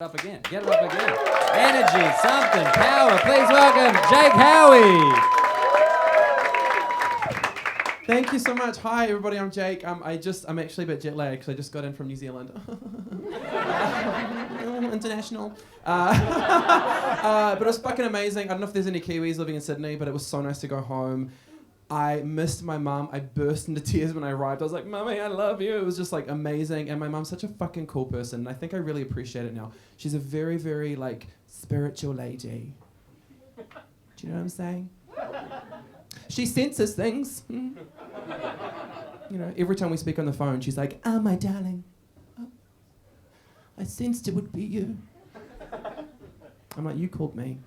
Up again. Get it up again. Energy, something, power. Please welcome Jake Howie. Thank you so much. Hi everybody, I'm Jake. I'm actually a bit jet lagged because I just got in from New Zealand. International. But it was fucking amazing. I don't know if there's any Kiwis living in Sydney, but it was so nice to go home. I missed my mum. I burst into tears when I arrived. I was like, Mummy, I love you. It was just like amazing. And my mum's such a fucking cool person. And I think I really appreciate it now. She's a very, very like spiritual lady. Do you know what I'm saying? She senses things. You know, every time we speak on the phone, she's like, "Ah, my darling. Oh, I sensed it would be you." I'm like, "You called me."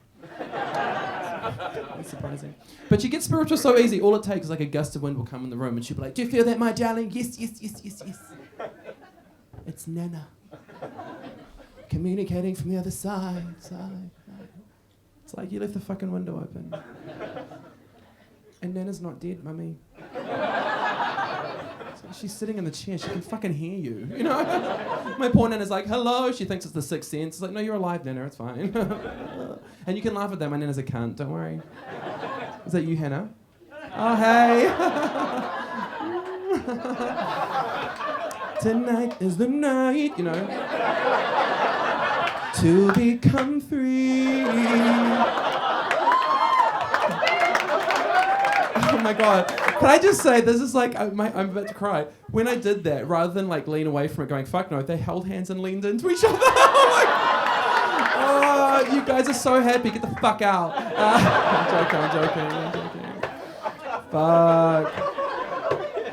That's surprising. But she gets spiritual so easy. All it takes is like a gust of wind will come in the room and she'll be like, "Do you feel that, my darling?" "Yes, yes, yes, yes, yes." It's Nana. Communicating from the other side. It's like you left the fucking window open. And Nana's not dead, Mummy. She's sitting in the chair. She can fucking hear you, you know? My poor Nana's like, "Hello." She thinks it's the sixth sense. It's like, "No, you're alive, Nana. It's fine." And you can laugh at that. My Nana's a cunt. Don't worry. Is that you, Hannah? Oh, hey. Tonight is the night, you know, to become free. Oh my God. Can I just say, this is like, I'm about to cry. When I did that, rather than like lean away from it going, "Fuck no," they held hands and leaned into each other. Oh, you guys are so happy. Get the fuck out. I'm joking. Fuck.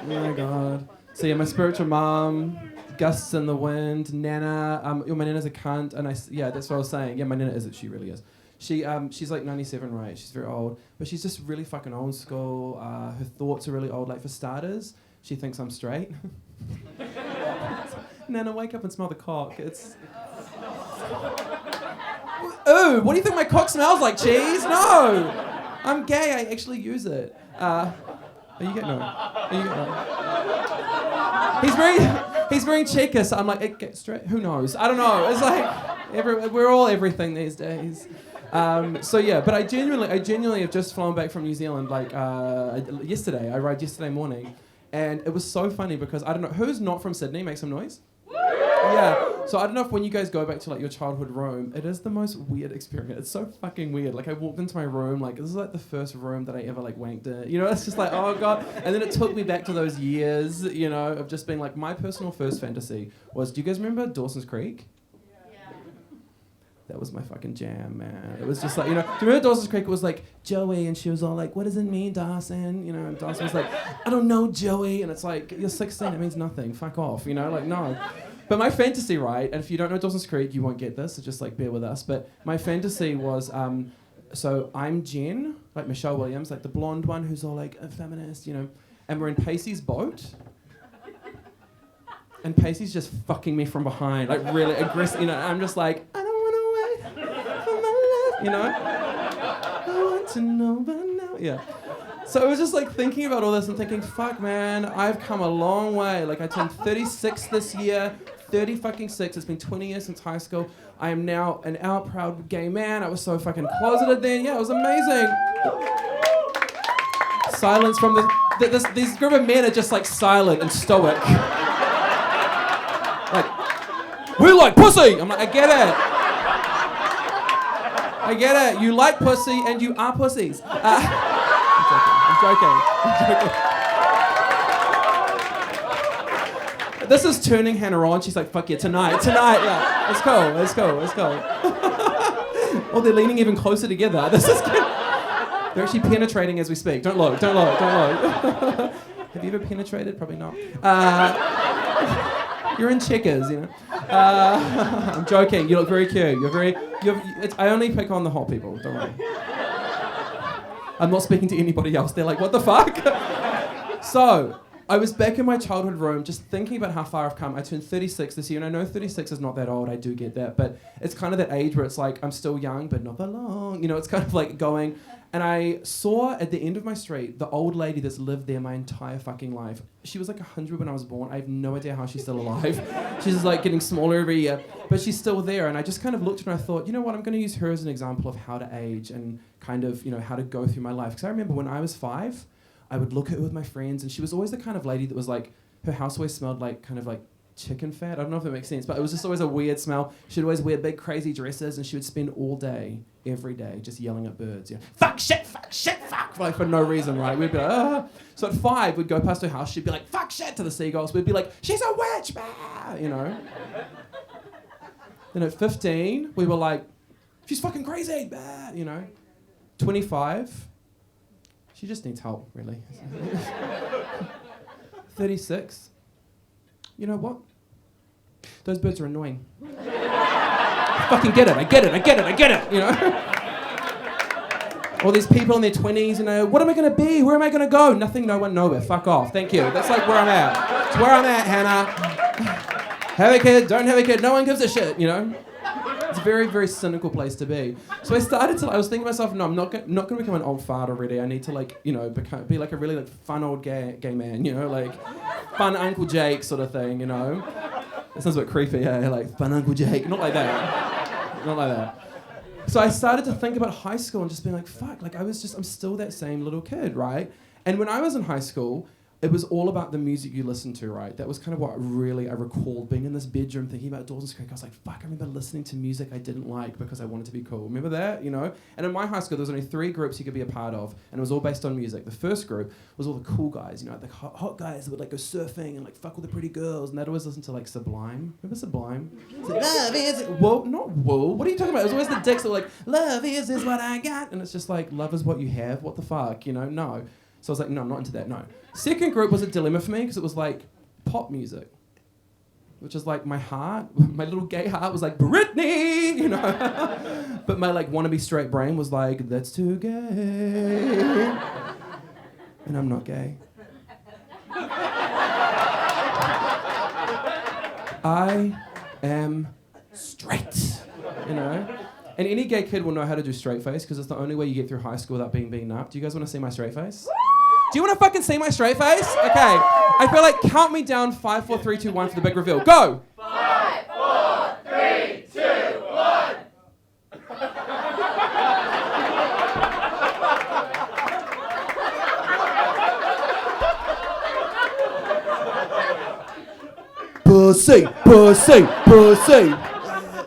Oh my God. So yeah, my spiritual mom, gusts in the wind, Nana, my Nana's a cunt, and yeah, that's what I was saying. Yeah, my Nana is it, she really is. She's like 97, right? She's very old, but she's just really fucking old school. Her thoughts are really old. Like for starters, she thinks I'm straight. Nana, wake up and smell the cock. It's. Ooh, what do you think my cock smells like? Cheese? No, I'm gay. I actually use it. Are you getting no? He's wearing checkers. So I'm like, it gets straight. Who knows? I don't know. It's like we're all everything these days. So yeah, but I genuinely have just flown back from New Zealand like yesterday. I arrived yesterday morning, and it was so funny because I don't know who's not from Sydney. Make some noise. Yeah. So I don't know if when you guys go back to like your childhood room, it is the most weird experience. It's so fucking weird. Like I walked into my room, like this is like the first room that I ever like wanked in. You know, it's just like, oh God. And then it took me back to those years, you know, of just being like, my personal first fantasy was, do you guys remember Dawson's Creek? That was my fucking jam, man. It was just like, you know, do you remember Dawson's Creek? It was like Joey, and she was all like, "What does it mean, Dawson?" You know, and Dawson was like, "I don't know, Joey." And it's like, you're 16, it means nothing. Fuck off, you know, like, no. But my fantasy, right, and if you don't know Dawson's Creek, you won't get this, so just like bear with us. But my fantasy was, so I'm Jen, like Michelle Williams, like the blonde one who's all like a feminist, you know, and we're in Pacey's boat. And Pacey's just fucking me from behind, like really aggressive, you know, I'm just like, I don't want to wait for my life, you know? I want to know by now, yeah. So it was just like thinking about all this and thinking, fuck man, I've come a long way. Like I turned 36 this year, 30 fucking 6, it's been 20 years since high school. I am now an out proud gay man. I was so fucking closeted then, yeah, it was amazing. Silence from this group of men are just like silent and stoic. Like, we like pussy! I'm like, I get it. You like pussy and you are pussies. I'm joking. This is turning Hannah on. She's like, fuck yeah, tonight. Yeah, it's cool. Oh, they're leaning even closer together. This is good. They're actually penetrating as we speak. Don't look. Have you ever penetrated? Probably not. You're in checkers, you know. I'm joking. You look very cute. I only pick on the hot people. Don't worry. I'm not speaking to anybody else. They're like, what the fuck? So, I was back in my childhood room just thinking about how far I've come. I turned 36 this year, and I know 36 is not that old, I do get that, but it's kind of that age where it's like, I'm still young, but not for long. You know, it's kind of like going, and I saw at the end of my street, the old lady that's lived there my entire fucking life. She was like 100 when I was born. I have no idea how she's still alive. She's just like getting smaller every year, but she's still there, and I just kind of looked at her and I thought, you know what, I'm gonna use her as an example of how to age and kind of, you know, how to go through my life. Because I remember when I was 5, I would look at her with my friends, and she was always the kind of lady that was like, her house always smelled like kind of like chicken fat. I don't know if that makes sense, but it was just always a weird smell. She'd always wear big crazy dresses, and she would spend all day, every day, just yelling at birds. You know, fuck, shit, fuck, like for no reason, right? We'd be like, ah. So at 5, we'd go past her house, she'd be like, fuck shit to the seagulls. We'd be like, she's a witch, bah! You know. Then at 15, we were like, she's fucking crazy, bah! You know. 25, she just needs help, really. 36, you know what? Those birds are annoying. Fucking get it, I get it, you know? All these people in their 20s, you know, what am I gonna be? Where am I gonna go? Nothing, no one, nowhere. Fuck off, thank you. That's like where I'm at. It's where I'm at, Hannah. Have a kid, don't have a kid, no one gives a shit, you know? It's a very, very cynical place to be. So I was thinking to myself, no, I'm not gonna become an old fart already. I need to like, you know, be like a really like fun old gay man, you know, like fun Uncle Jake sort of thing, you know. It sounds a bit creepy, yeah, like fun Uncle Jake. Not like that. Not like that. So I started to think about high school and just being like, fuck, like I'm still that same little kid, right? And when I was in high school, it was all about the music you listened to, right? That was kind of what I recalled being in this bedroom thinking about Dawson's Creek. I was like, fuck, I remember listening to music I didn't like because I wanted to be cool. Remember that, you know? And in my high school, there was only 3 groups you could be a part of, and it was all based on music. The first group was all the cool guys, you know, the hot guys that would like go surfing and like fuck all the pretty girls, and they'd always listen to like Sublime. Remember Sublime? It's like, love is, whoa, not whoa. What are you talking about? It was always the dicks that were like, love is what I got, and it's just like, love is what you have. What the fuck, you know? No. So I was like, no, I'm not into that, no. Second group was a dilemma for me because it was like pop music, which is like my heart, my little gay heart was like, Britney, you know? But my like wannabe straight brain was like, that's too gay. And I'm not gay. I am straight, you know? And any gay kid will know how to do straight face because it's the only way you get through high school without being beaten up. Do you guys want to see my straight face? Do you want to fucking see my straight face? Okay. I feel like count me down 5, 4, 3, 2, 1 for the big reveal. Go! 5, 4, 3, 2, 1. Pussy, pussy, pussy.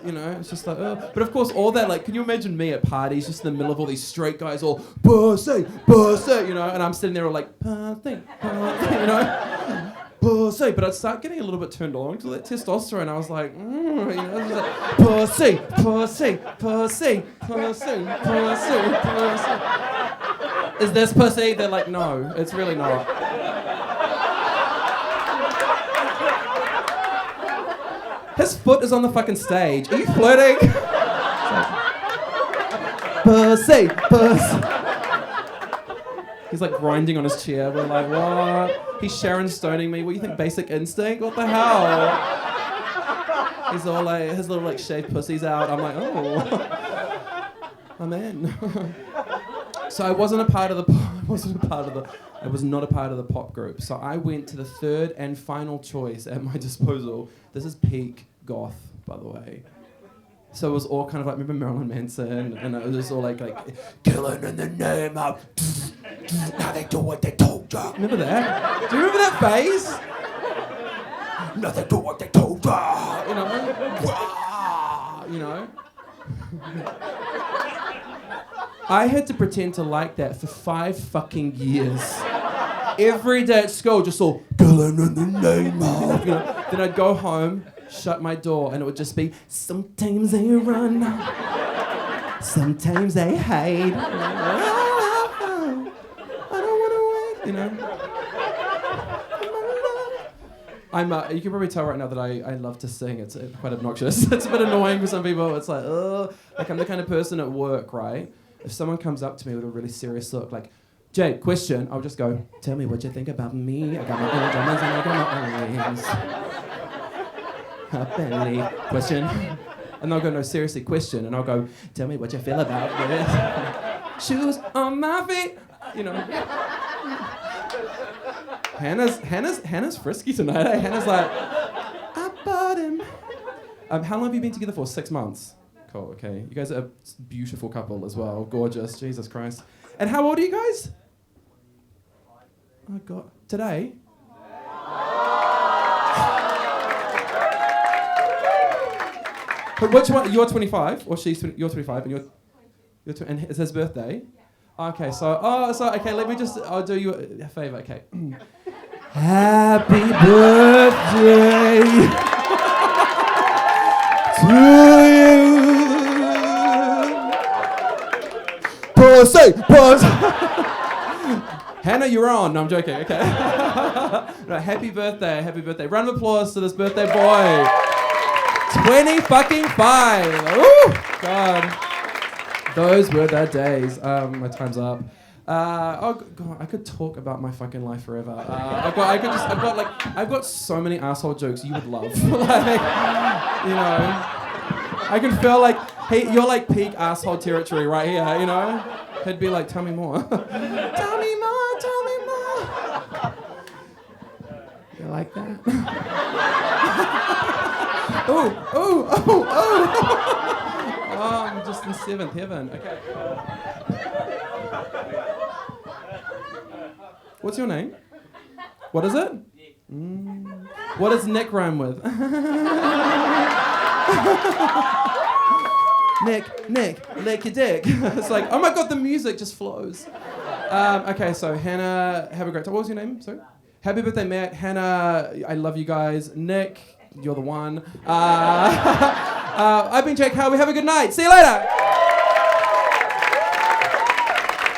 You know, it's just like, but of course, all that, like, can you imagine me at parties, just in the middle of all these straight guys, all pussy, pussy, you know, and I'm sitting there all like, pussy, pussy, you know, pussy. But I'd start getting a little bit turned on to that testosterone. I was like, you know, just like, pussy, pussy, pussy, pussy, pussy, pussy. Is this pussy? They're like, no, it's really not. His foot is on the fucking stage. Are you flirting? Pussy, pussy. He's like grinding on his chair. We're like, what? He's Sharon Stoning me. What do you think, Basic Instinct? What the hell? He's all like, his little like shaved pussy's out. I'm like, oh, I'm in. So I was not a part of the pop group. So I went to the third and final choice at my disposal. This is peak goth, by the way. So it was all kind of like, remember Marilyn Manson? And it was just all like killing in the name of, now they do what they told ya. Remember that? Do you remember that phase? Now they do what they told ya. You know? Wah, you know? I had to pretend to like that for 5 fucking years. Every day at school, just all, killing in the name of, you know. Then I'd go home, shut my door, and it would just be, sometimes they run, sometimes they hide. I don't want to wait, you know. You can probably tell right now that I love to sing. It's quite obnoxious. It's a bit annoying for some people. It's like, like I'm the kind of person at work, right? If someone comes up to me with a really serious look, like, Jake, question. I'll just go, tell me what you think about me. I got my own diamonds and I got my own rings. Bentley. Question. And they'll go, no, seriously, question. And I'll go, tell me what you feel about this. Shoes on my feet. You know. Hannah's frisky tonight. Eh? Hannah's like, I bought him. How long have you been together for? 6 months. Cool, okay. You guys are a beautiful couple as well. Gorgeous, Jesus Christ. And how old are you guys? Oh, God. Today? But which one? You're 25, or you're 25, and and it's his birthday? Okay, okay, let me just, I'll do you a favor, okay. Happy birthday to you. Pause. Hannah, you're on. No, I'm joking, okay. No, happy birthday. Round of applause to this birthday boy. 25. Ooh, God. Those were the days. My time's up. Oh God, I could talk about my fucking life forever. I've got so many asshole jokes you would love. Like, you know, I can feel like, hey, you're like peak asshole territory right here. You know, he'd be like, tell me more. Tell me more. You like that? Oh, I'm just in 7th heaven. Okay. What's your name? What is it? What does Nick rhyme with? Nick, lick your dick. It's like, oh my God, the music just flows. Okay, so Hannah, have a great time. What was your name? Sorry? Happy birthday, Matt. Hannah, I love you guys. Nick, you're the one. I've been Jake Howie. Have a good night. See you later.